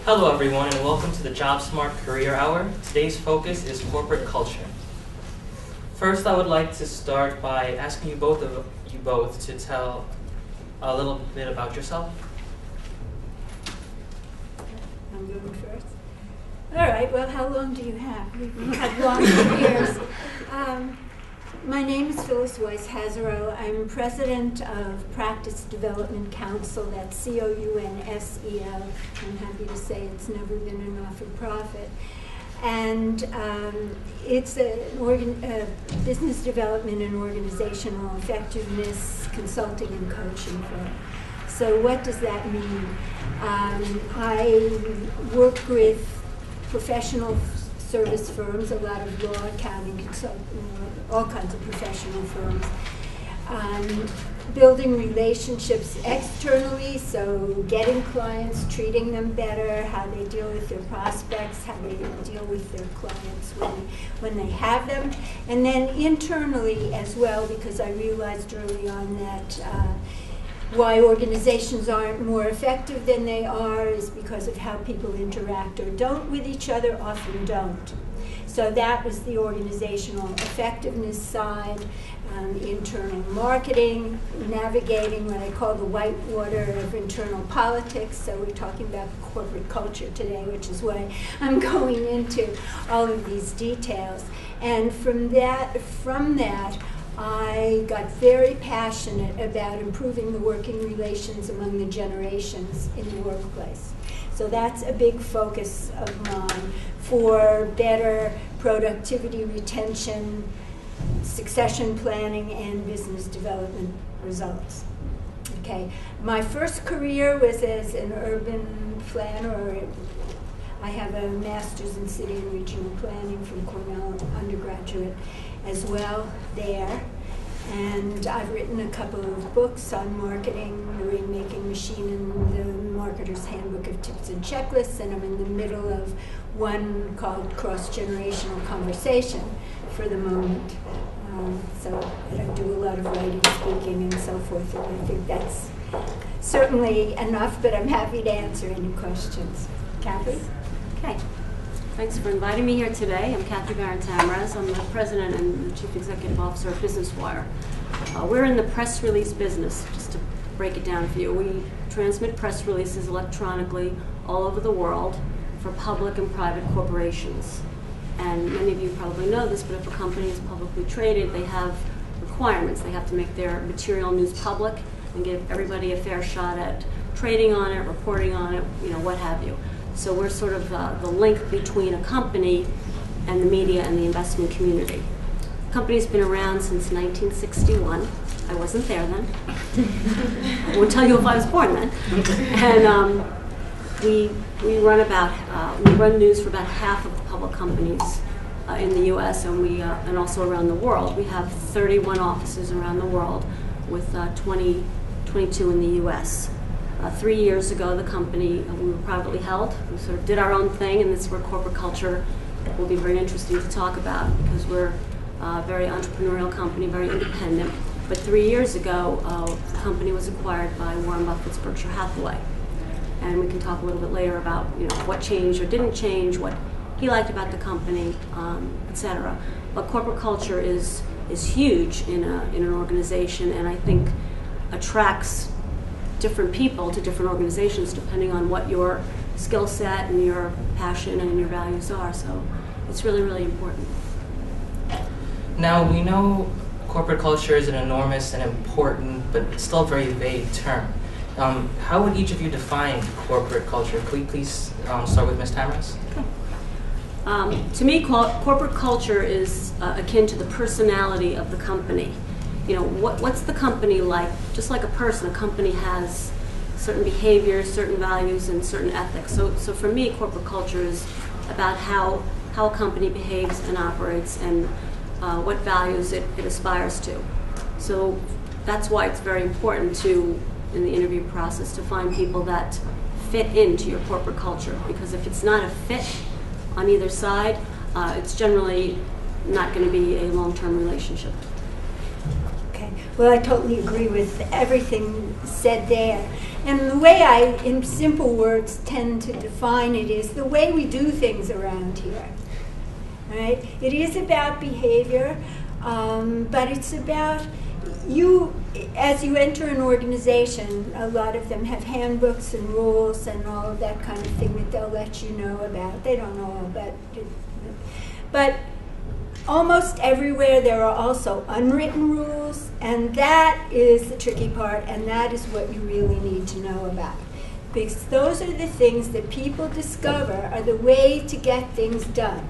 Hello everyone and welcome to the JobSmart Career Hour. Today's focus is corporate culture. First, I would like to start by asking you both to tell a little bit about yourself. I'm going first. All right, well, how long do you have? We've had long careers. My name is Phylllis Weiss Haserot. I'm president of Practice Development Counsel, that's COUNSEL. I'm happy to say it's never been a not-for-profit. And it's a business development and organizational effectiveness consulting and coaching firm. So what does that mean? I work with professional service firms, a lot of law, accounting, consulting, all kinds of professional firms. Building relationships externally, so getting clients, treating them better, how they deal with their prospects, how they deal with their clients when they have them. And then internally as well, because I realized early on that why organizations aren't more effective than they are is because of how people interact or don't with each other, often don't. So that was the organizational effectiveness side, internal marketing, navigating what I call the white water of internal politics. So we're talking about corporate culture today, which is why I'm going into all of these details. And from that, I got very passionate about improving the working relations among the generations in the workplace. So that's a big focus of mine for better productivity, retention, succession planning, and business development results. Okay, my first career was as an urban planner. I have a master's in city and regional planning from Cornell undergraduate as well there. And I've written a couple of books on marketing, The Rainmaking Machine and the Marketer's Handbook of Tips and Checklists, and I'm in the middle of one called Cross-Generational Conversation for the moment. So I do a lot of writing, speaking, and so forth, and I think that's certainly enough, but I'm happy to answer any questions. Cathy? Okay. Thanks for inviting me here today. I'm Cathy Tamraz. I'm the president and the chief executive officer of Business Wire. We're in the press release business, just to break it down for you. We transmit press releases electronically all over the world for public and private corporations. And many of you probably know this, but if a company is publicly traded, they have requirements. They have to make their material news public and give everybody a fair shot at trading on it, reporting on it, what have you. So we're sort of the link between a company and the media and the investment community. The company's been around since 1961. I wasn't there then. I won't tell you if I was born then. And we run news for about half of the public companies in the U.S. and also around the world. We have 31 offices around the world with 22 in the U.S. 3 years ago, the company, we were privately held. We sort of did our own thing, and this is where corporate culture will be very interesting to talk about because we're a very entrepreneurial company, very independent. But 3 years ago, the company was acquired by Warren Buffett's Berkshire Hathaway. And we can talk a little bit later about what changed or didn't change, what he liked about the company, etc. But corporate culture is huge in an organization, and I think attracts different people to different organizations depending on what your skill set and your passion and your values are. So it's really, really important. Now, we know corporate culture is an enormous and important, but still very vague term. How would each of you define corporate culture? Could we please start with Ms. Tamraz? Okay. To me, corporate culture is akin to the personality of the company. What's the company like? Just like a person, a company has certain behaviors, certain values, and certain ethics. So for me, corporate culture is about how a company behaves and operates and what values it aspires to. So that's why it's very important in the interview process, to find people that fit into your corporate culture. Because if it's not a fit on either side, it's generally not going to be a long-term relationship. Okay. Well, I totally agree with everything said there. And the way I, in simple words, tend to define it is the way we do things around here. Right? It is about behavior, but it's about you, as you enter an organization, a lot of them have handbooks and rules and all of that kind of thing that they'll let you know about. They don't know about it. But almost everywhere there are also unwritten rules, and that is the tricky part, and that is what you really need to know about. Because those are the things that people discover are the way to get things done.